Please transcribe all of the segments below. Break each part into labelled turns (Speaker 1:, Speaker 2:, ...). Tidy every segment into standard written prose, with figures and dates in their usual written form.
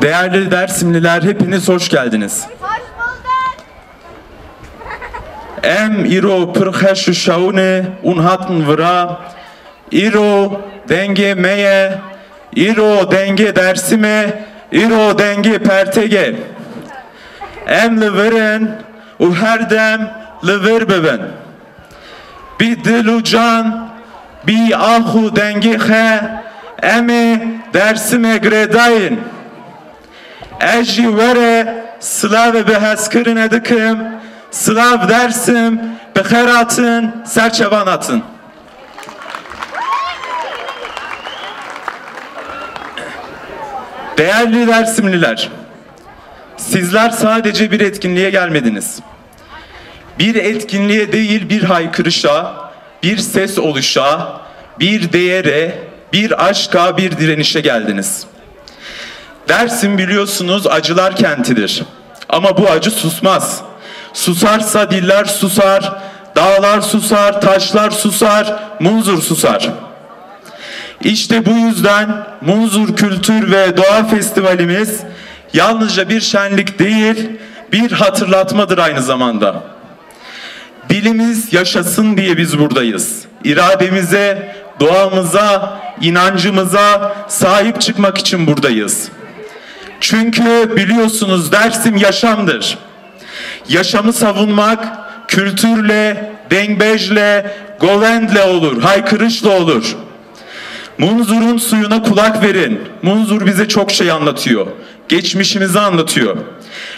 Speaker 1: Değerli Dersimliler, hepiniz hoş geldiniz.
Speaker 2: Hoş bulduk.
Speaker 1: Em iro pırheşu şaune unhatın vıra, iro denge meye, iro denge dersime, iro denge pertege. Em lıvırın, u her dem lıvır beben. Bi dilu can, bi ahu denge he, emi dersime gredayın. Eji vere Slav be heskırın edikim, Slav dersim be heratın, serçevan atın. Değerli Dersimliler, sizler sadece bir etkinliğe gelmediniz. Bir etkinliğe değil, bir haykırışa, bir ses oluşa, bir değere, bir aşka, bir direnişe geldiniz. Dersim biliyorsunuz acılar kentidir. Ama bu acı susmaz. Susarsa diller susar, dağlar susar, taşlar susar, Munzur susar. İşte bu yüzden Munzur Kültür ve Doğa Festivalimiz yalnızca bir şenlik değil, bir hatırlatmadır aynı zamanda. Dilimiz yaşasın diye biz buradayız. İrademize, doğamıza, inancımıza sahip çıkmak için buradayız. Çünkü biliyorsunuz Dersim yaşamdır. Yaşamı savunmak kültürle, dengbejle, govendle olur, haykırışla olur. Munzur'un suyuna kulak verin. Munzur bize çok şey anlatıyor. Geçmişimizi anlatıyor.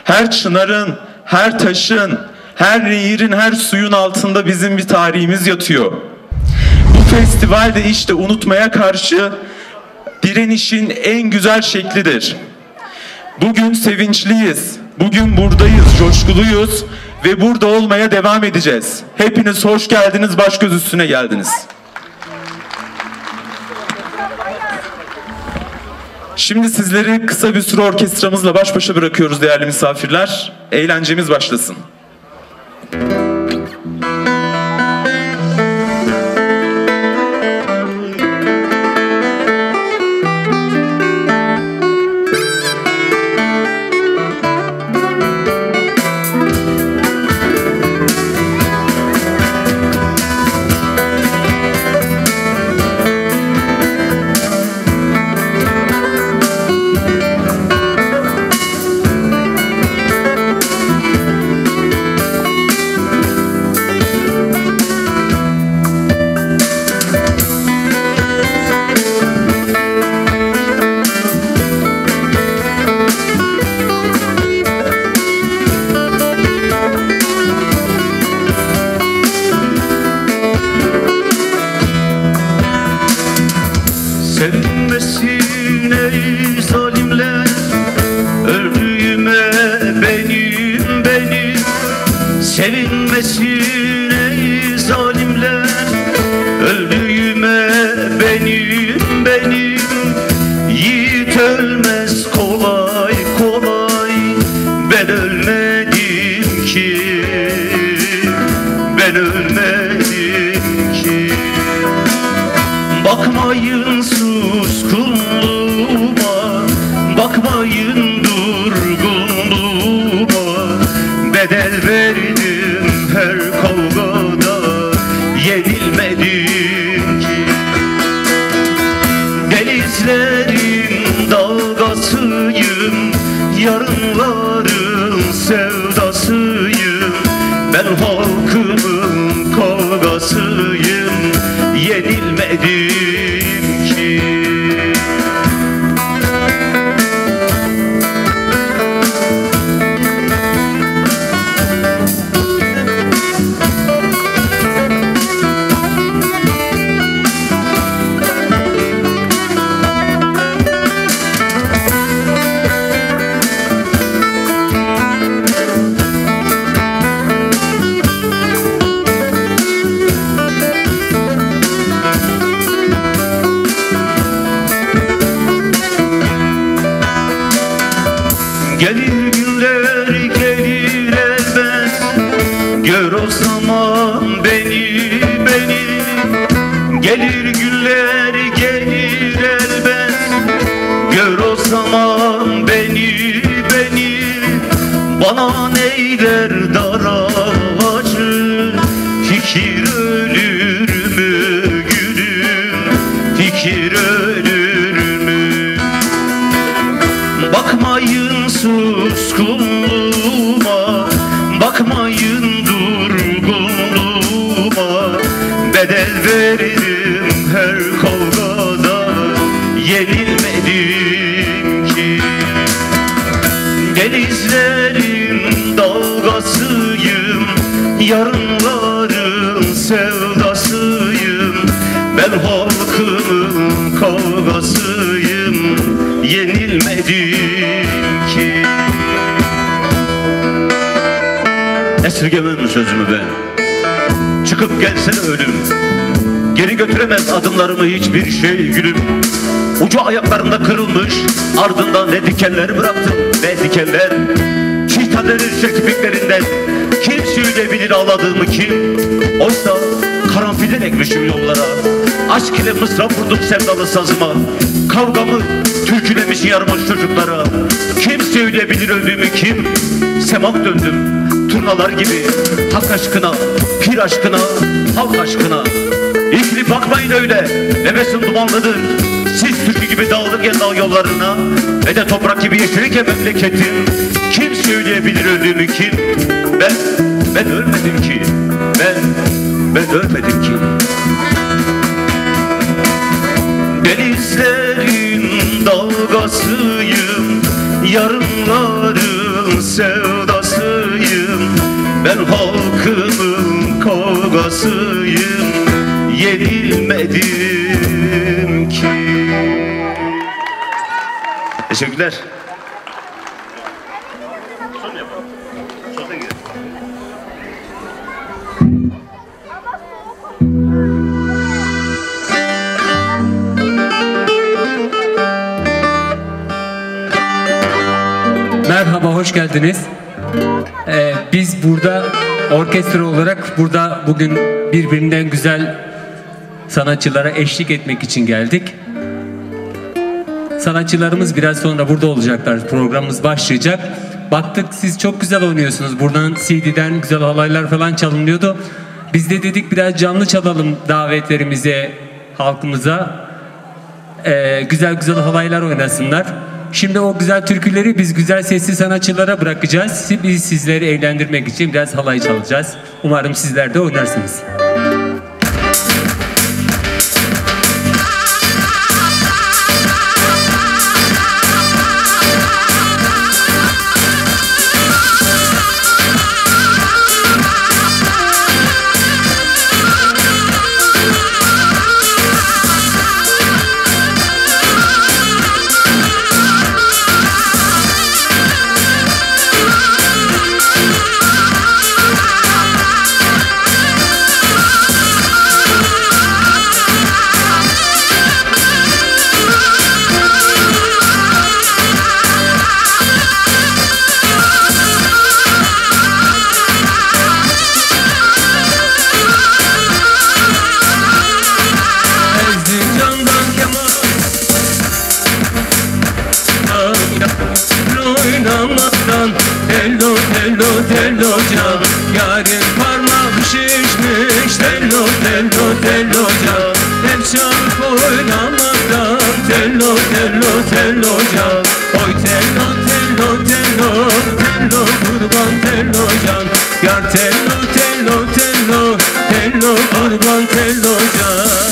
Speaker 1: Her çınarın, her taşın, her nehirin, her suyun altında bizim bir tarihimiz yatıyor. Bu festival de işte unutmaya karşı direnişin en güzel şeklidir. Bugün sevinçliyiz, bugün buradayız, coşkuluyuz ve burada olmaya devam edeceğiz. Hepiniz hoş geldiniz, baş göz üstüne geldiniz. Şimdi sizleri kısa bir süre orkestramızla baş başa bırakıyoruz değerli misafirler. Eğlencemiz başlasın.
Speaker 3: Sevinmesin ey zalimler, öldüğüme benim. Sevinmesin ey zalimler, öldüğüme benim. Yiğit ölmez kolay kolay, ben ölmedim ki, ben ölmedim ki. Bakmayın suskunluğuma, bakmayın durgunluğuma. Bedel verdim her kavgada, yenilmedim ki. Denizlerin dalgasıyım, yarınların sevdasıyım. Ben halkımın kavgasıyım, yenilmedim ki. Gelir günler gelir elbet, gör o zaman beni. Gelir günler gelir elbet, gör o zaman zaman beni bana neyler dar ağacı. Fikir ölür mü gülüm, fikir ölür mü? Bakmayın suskunluğuma, bakmayın durgunluğuma. Bedel verdim her kavgada, yenilmedim ki. Denizlerin dalgasıyım, yarınların sevdasıyım. Ben halkımın kavgasıyım, yenilmedim ki. Esirgemem sözümü ben. Çıkıp gelsene ölüm, geri götüremez adımlarımı hiçbir şey gülüm. Ucu ayaklarımda kırılmış, ardından ne dikenler bıraktım, ne dikenler. Çiğtanların çektiklerinden kim söyleyebilir ağladığımı kim? Oysa karanfilden ekmişim yollara, aşk ile mısraf vurdum sevdalı sazıma. Kavgamı türkülemiş yarımaş çocuklara, kim söyleyebilir öldüğümü kim? Semak döndüm turnalar gibi, hak aşkına, pir aşkına, halk aşkına. İkli bakmayın öyle, nefesim dumanlıdır. Siz türkü gibi dağılırken dağ yollarına, ve de toprak gibi yeşilirken memleketim. Kim söyleyebilir öldüğümü kim? Ben ölmedim ki, ben ölmedim ki. Denizlerin dalgasıyım, yarınların sevdasıyım. Ben halkımın kavgasıyım, yenilmedim ki. Teşekkürler.
Speaker 2: Merhaba, hoş geldiniz. Biz burada orkestra olarak burada bugün birbirinden güzel sanatçılara eşlik etmek için geldik. Sanatçılarımız biraz sonra burada olacaklar. Programımız başlayacak. Baktık siz çok güzel oynuyorsunuz. Buradan CD'den güzel halaylar falan çalınıyordu. Biz de dedik biraz canlı çalalım davetlerimize, halkımıza. Güzel güzel halaylar oynasınlar. Şimdi o güzel türküleri biz güzel sesli sanatçılara bırakacağız. Biz sizleri eğlendirmek için biraz halay çalacağız. Umarım sizler de oynarsınız.
Speaker 4: Tello tello tello can, yarın parmağı şişmiş. Tello tello tello can, hep çalıp oynamaktan. Tello tello tello can, oy tello tello tello tello kurban tello can. Yar tello tello tello tello kurban tello can.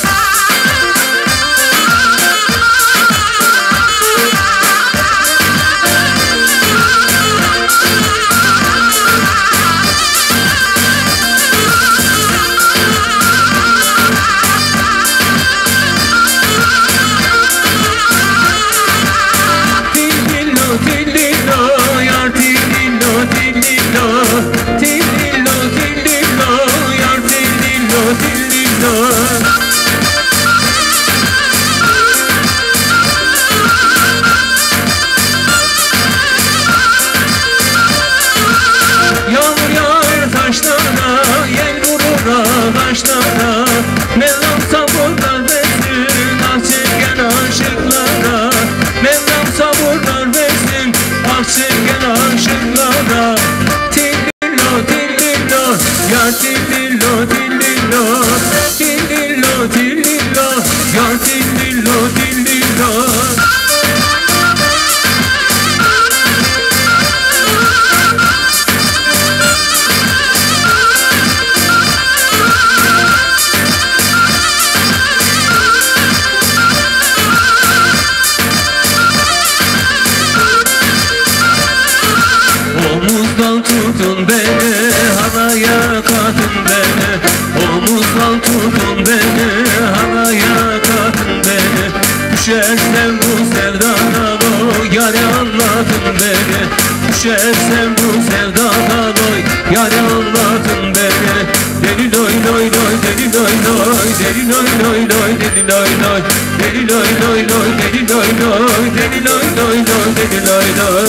Speaker 4: anladın beni. Düşersem bu sevdadan oy, yar anladın beni. Deli loy loy loy, deli loy loy, deli loy loy loy, deli loy loy, deli loy loy loy, deli loy loy, deli loy loy loy, deli loy loy.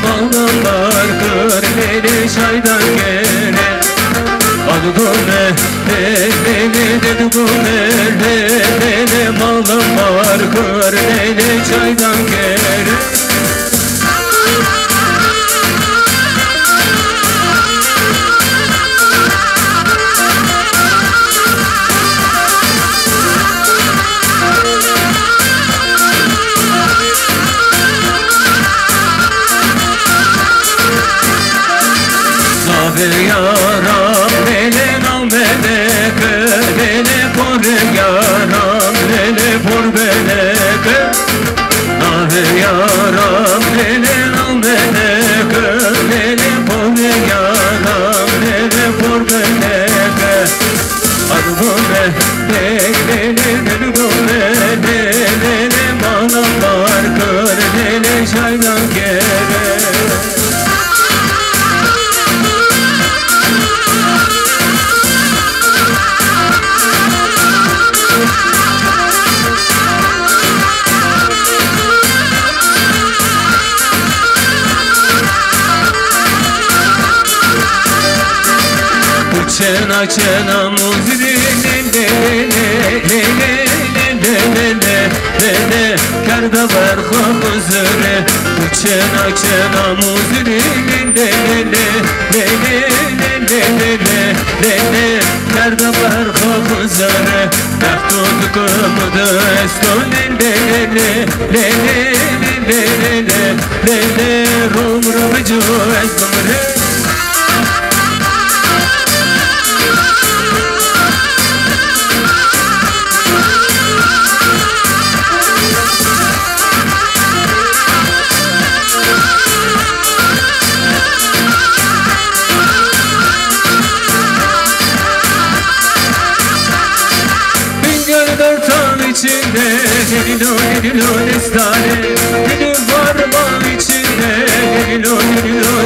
Speaker 4: Mağlalar kır beni çaydan gene. Adı gome beni dedi gome beni mağlalar kır beni çaydan gene. Yaram beni namene beni por yaram beni por beni yaram beni namene beni por yaram beni por beni argome beni gome beni bana var kır beni çaydan kere. Çena çena muzri le karda var khuzre. Çena çena muzri le karda var khuzre. Tahtut kumdu eston le rum ju esmre. İçinde delilo destane, gülü var bağ içinde delilo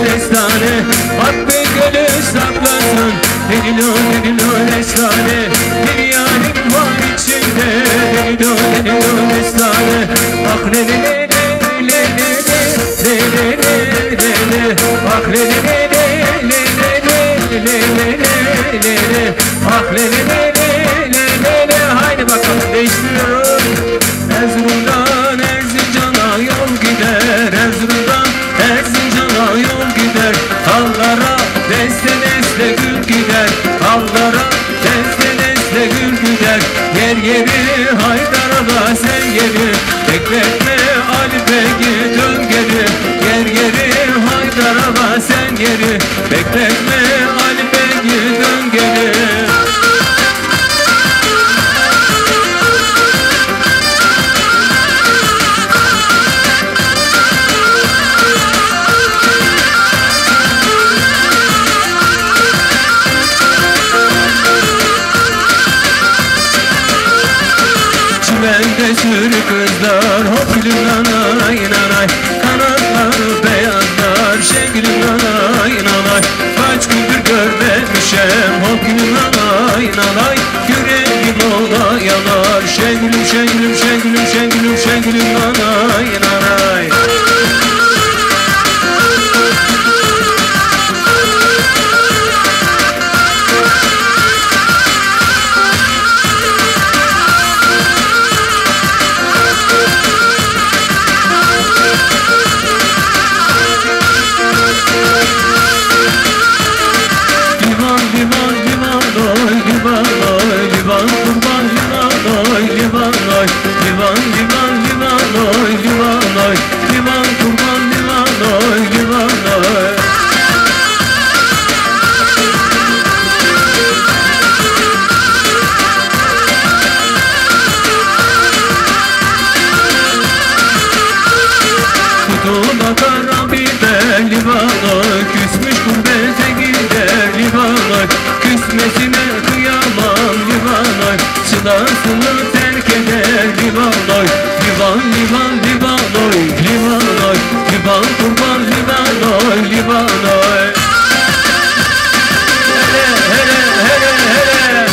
Speaker 4: destane. Hakkı gölü saklasın delilo destane. Bir yarim var içinde delilo destane. Ah le le le le le le le le le, ah le le le le le le le le, ah le le le le le. Haydi bakalım değiştiriyoruz. Erzurum'dan Erzincan'a yol gider, Erzurum'dan Erzincan'a yol gider. Hallara deste deste gül gider, hallara deste deste gül gider. Yer yeri Haydar'a sen yeri, bekletme Ali Bey'i dön geri. Yer yeri Haydar'a sen yeri, bekletme Ali Bey'i dön geri. Bende sürü kızlar hop gülüm nanay nanay, kanatları beyazlar şengülüm nanay nanay. Kaç gündür görmemişem hop gülüm nanay nanay, yüreğim ola yanar şengülüm şengülüm şengülüm şengülüm şengülüm nanay nanay. Liman liman liman doy liman anasını terk eder liman oy. Liman liman liman oy, liman oy. Liman kurban liman oy, liman oy. Hele hele hele hele.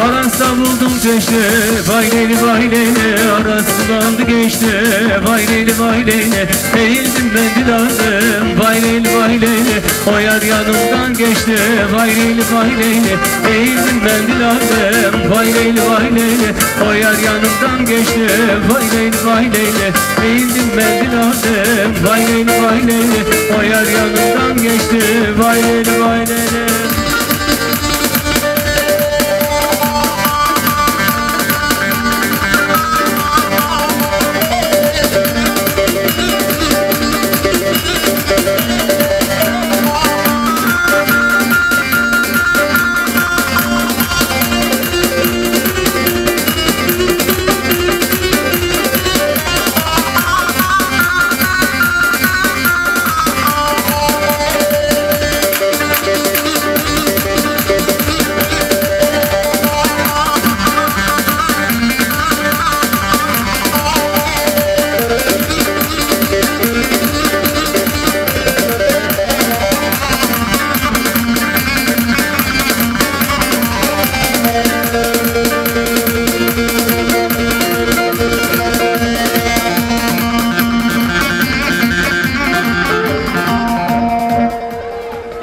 Speaker 4: Aras'ta buldum peşte, vay leyli vay leyli. Araslandı geçti, vay leyli vay leyli. Eğildim ben dilandım, vay leyli vay leyli. O yar yanımdan geçti, vay leyli vay leyli. Eğildim ben dilandım, vay leyli vay leyli. O yar yanımdan geçti, vay leyli vay leyli. Eğildim ben dilandım, vay leyli vay leyli. O yar yanımdan geçti, vay leyli vay leyli.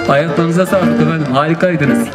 Speaker 2: Ayaklarınıza sağlık efendim. Harikaydınız.